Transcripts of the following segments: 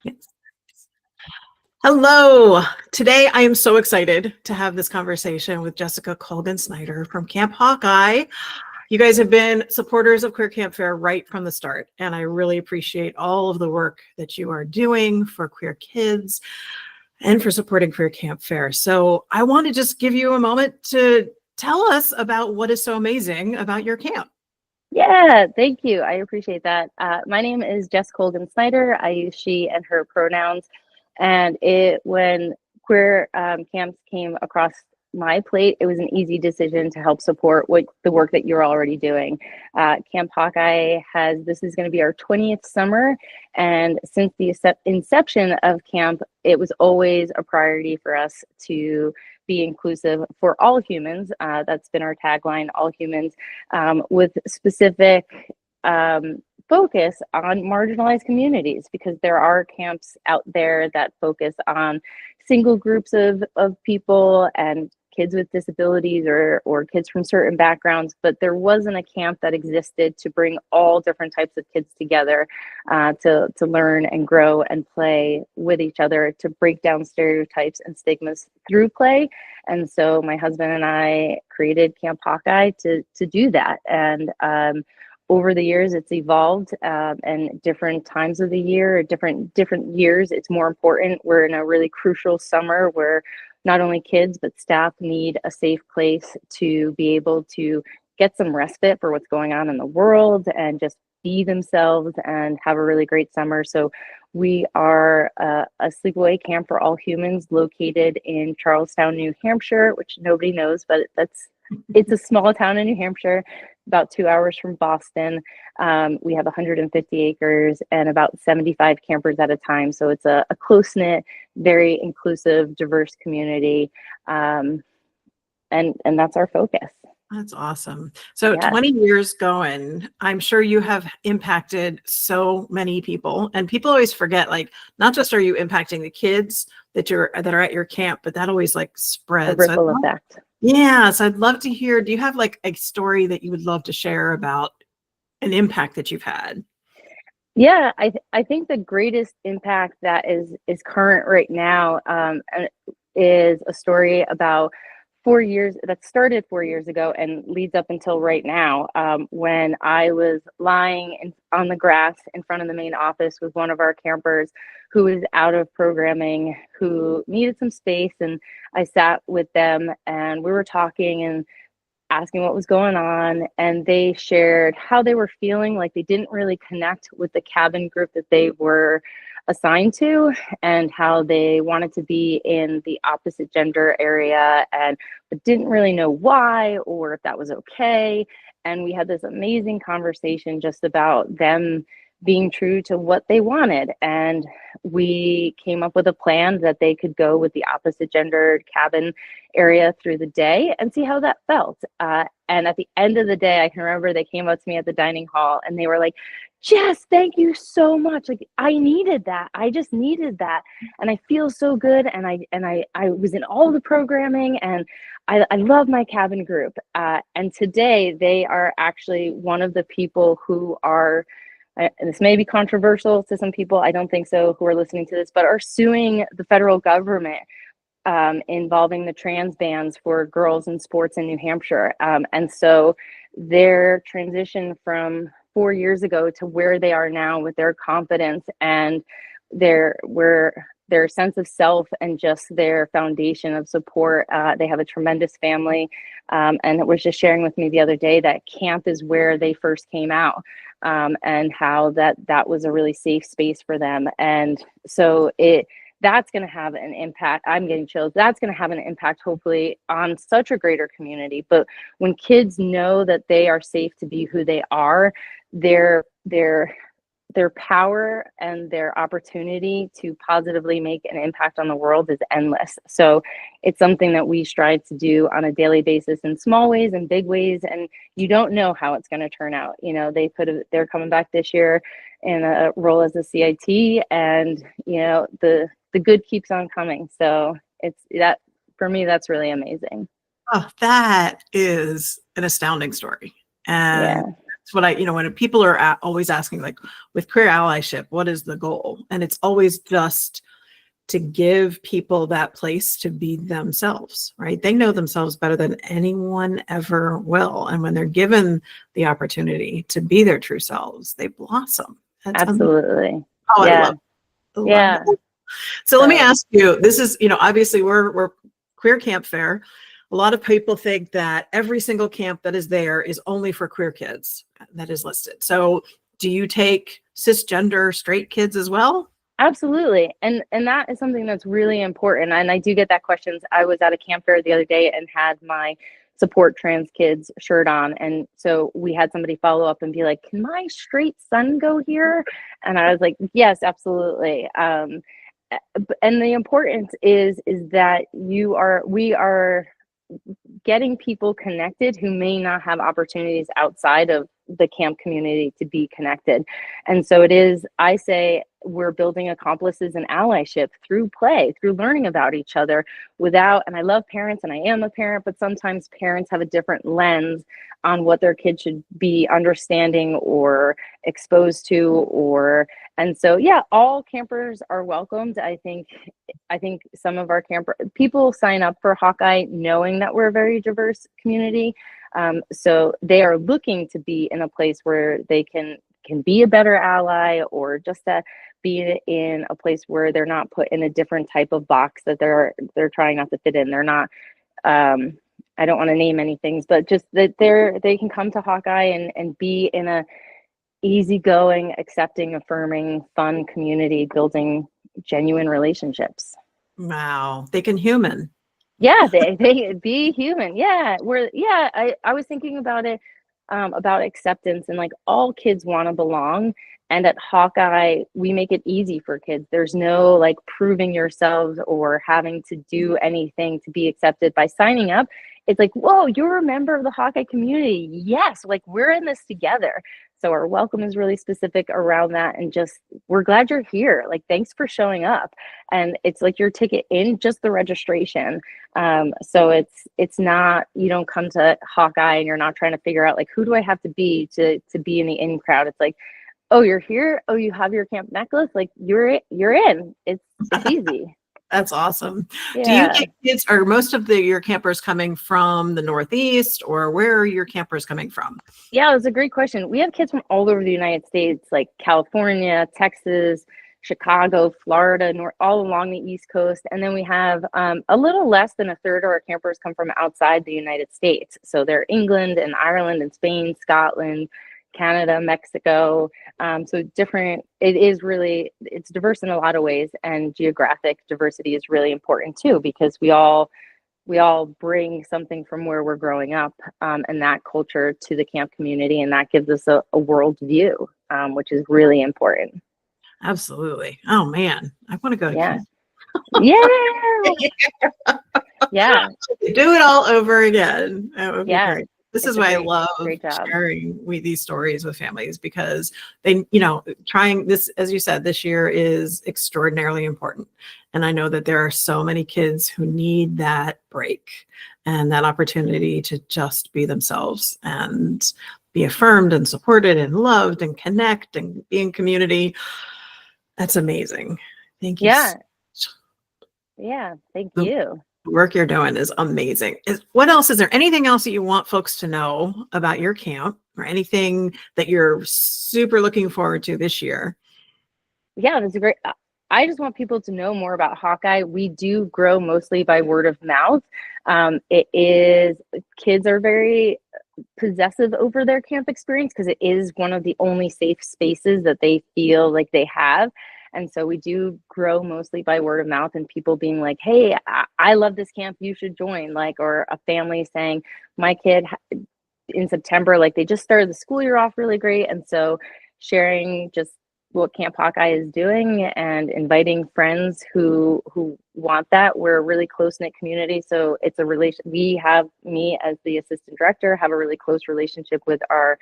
Yes. Hello. Today I am so excited to have this conversation with Jessica Kan Snider from Camp Hawkeye. You guys have been supporters of Queer Camp Fair right from the start, and I really appreciate all of the work that you are doing for queer kids and for supporting Queer Camp Fair. So I want to just give you a moment to tell us about what is so amazing about your camp. Yeah, thank you. I appreciate that. My name is Jessica Kan Snider. I use she and her pronouns. And when queer camps came across my plate, it was an easy decision to help support the work that you're already doing. Camp Hawkeye this is going to be our 20th summer. And since the inception of camp, it was always a priority for us to be inclusive for all humans. That's been our tagline, all humans, with specific focus on marginalized communities, because there are camps out there that focus on single groups of people and kids with disabilities or kids from certain backgrounds, but there wasn't a camp that existed to bring all different types of kids together to learn and grow and play with each other, to break down stereotypes and stigmas through play. And so my husband and I created Camp Hawkeye to do that. And over the years, it's evolved, and different times of the year, different years, it's more important. We're in a really crucial summer where not only kids, but staff need a safe place to be able to get some respite for what's going on in the world and just be themselves and have a really great summer. So we are a sleepaway camp for all humans located in Charlestown, New Hampshire, which nobody knows, but it's a small town in New Hampshire, about 2 hours from Boston. We have 150 acres and about 75 campers at a time. So it's a close-knit, very inclusive, diverse community. And that's our focus. That's awesome. So Yeah. 20 years going, I'm sure you have impacted so many people, and people always forget, like, not just are you impacting the kids that are at your camp, but that always like A spreads. ripple effect. Yeah. So I'd love to hear, do you have like a story that you would love to share about an impact that you've had? Yeah, I think the greatest impact that is current right now, is a story about 4 years that started 4 years ago and leads up until right now, when I was lying on the grass in front of the main office with one of our campers who was out of programming, who needed some space, and I sat with them and we were talking and asking what was going on, and they shared how they were feeling like they didn't really connect with the cabin group that they were assigned to, and how they wanted to be in the opposite gender area and but didn't really know why or if that was okay. And we had this amazing conversation just about them being true to what they wanted, and we came up with a plan that they could go with the opposite gendered cabin area through the day and see how that felt. And at the end of the day, I can remember they came up to me at the dining hall and they were like, Jess, thank you so much. Like, I needed that. I just needed that. And I feel so good. And I was in all the programming, and I love my cabin group. And today they are actually one of the people who are, and this may be controversial to some people, I don't think so, who are listening to this, but are suing the federal government, involving the trans bans for girls in sports in New Hampshire. And so their transition from 4 years ago to where they are now with their confidence and their sense of self and just their foundation of support. They have a tremendous family, and was just sharing with me the other day that camp is where they first came out, and how that was a really safe space for them. And so that's going to have an impact. I'm getting chills. That's going to have an impact, hopefully, on such a greater community. But when kids know that they are safe to be who they are, their power and their opportunity to positively make an impact on the world is endless. So it's something that we strive to do on a daily basis in small ways and big ways. And you don't know how it's going to turn out. You know, they're coming back this year in a role as a CIT, and the good keeps on coming. So it's that, for me, that's really amazing. Oh, that is an astounding story. And Yeah. what when people are always asking, like, with queer allyship, what is the goal? And it's always just to give people that place to be themselves, right? They know themselves better than anyone ever will. And when they're given the opportunity to be their true selves, they blossom. That's Absolutely. Oh, Yeah. I love Yeah. it. So let me ask you, this is, obviously we're queer camp fair. A lot of people think that every single camp that is there is only for queer kids that is listed. So do you take cisgender straight kids as well? Absolutely. And that is something that's really important. And I do get that questions. I was at a camp fair the other day and had my support trans kids shirt on. And so we had somebody follow up and be like, can my straight son go here? And I was like, yes, absolutely. And the importance is that we are getting people connected who may not have opportunities outside of the camp community to be connected. And so I say, we're building accomplices and allyship through play, through learning about each other and I love parents and I am a parent, but sometimes parents have a different lens on what their kids should be understanding or exposed to, and so, yeah, all campers are welcomed. I think some of our people sign up for Hawkeye knowing that we're a very diverse community. So they are looking to be in a place where they can be a better ally, or just to be in a place where they're not put in a different type of box that they're trying not to fit in. They're not, I don't want to name any things, but just that they can come to Hawkeye and be in a easygoing, accepting, affirming, fun community, building genuine relationships. Wow. They can human. Yeah, they be human. Yeah, I was thinking about it, about acceptance, and like all kids want to belong. And at Hawkeye, we make it easy for kids. There's no like proving yourselves or having to do anything to be accepted by signing up. It's like, whoa, you're a member of the Hawkeye community. Yes, like we're in this together. So our welcome is really specific around that. And just, we're glad you're here. Like, thanks for showing up. And it's like your ticket in, just the registration. So it's not, you don't come to Hawkeye and you're not trying to figure out like, who do I have to be in the in crowd? It's like, oh, you're here. Oh, you have your camp necklace. Like you're in. It's easy. That's awesome. Yeah. Do you get kids, are most of your campers coming from the Northeast, or where are your campers coming from? Yeah, it was a great question. We have kids from all over the United States, like California, Texas, Chicago, Florida, all along the East Coast. And then we have a little less than a third of our campers come from outside the United States. So they're England and Ireland and Spain, Scotland, Canada, Mexico. So different, it's diverse in a lot of ways, and geographic diversity is really important too, because we all bring something from where we're growing up, and that culture to the camp community, and that gives us a world view, which is really important. Absolutely. Oh man, I want to go to camp. Yeah. Yeah. Do it all over again. That would be great. This is why I love sharing these stories with families, because they, trying this, as you said, this year is extraordinarily important. And I know that there are so many kids who need that break and that opportunity to just be themselves and be affirmed and supported and loved and connect and be in community. That's amazing. Thank you. Yeah. Yeah. Thank you. The work you're doing is amazing. What else? Is there anything else that you want folks to know about your camp, or anything that you're super looking forward to this year? Yeah, that's great. I just want people to know more about Hawkeye. We do grow mostly by word of mouth. Kids are very possessive over their camp experience because it is one of the only safe spaces that they feel like they have. And so we do grow mostly by word of mouth, and people being like, hey, I love this camp, you should join. Like, or a family saying, my kid in September, like they just started the school year off really great. And so sharing just what Camp Hawkeye is doing and inviting friends who want that. We're a really close-knit community. So it's a relation. Me as the assistant director, have a really close relationship with our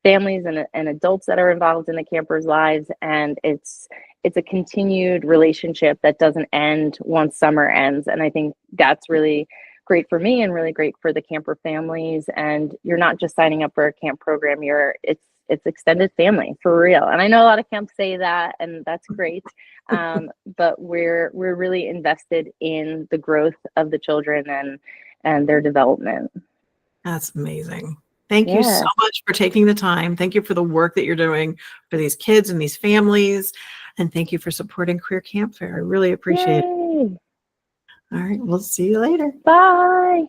families and adults that are involved in the campers' lives. And it's a continued relationship that doesn't end once summer ends. And I think that's really great for me and really great for the camper families. And you're not just signing up for a camp program. it's extended family for real. And I know a lot of camps say that, and that's great. But we're really invested in the growth of the children and their development. That's amazing. Thank you so Yeah. much for taking the time. Thank you for the work that you're doing for these kids and these families. And thank you for supporting Queer Camp Fair. I really appreciate it. Yay. All right, we'll see you later. Bye.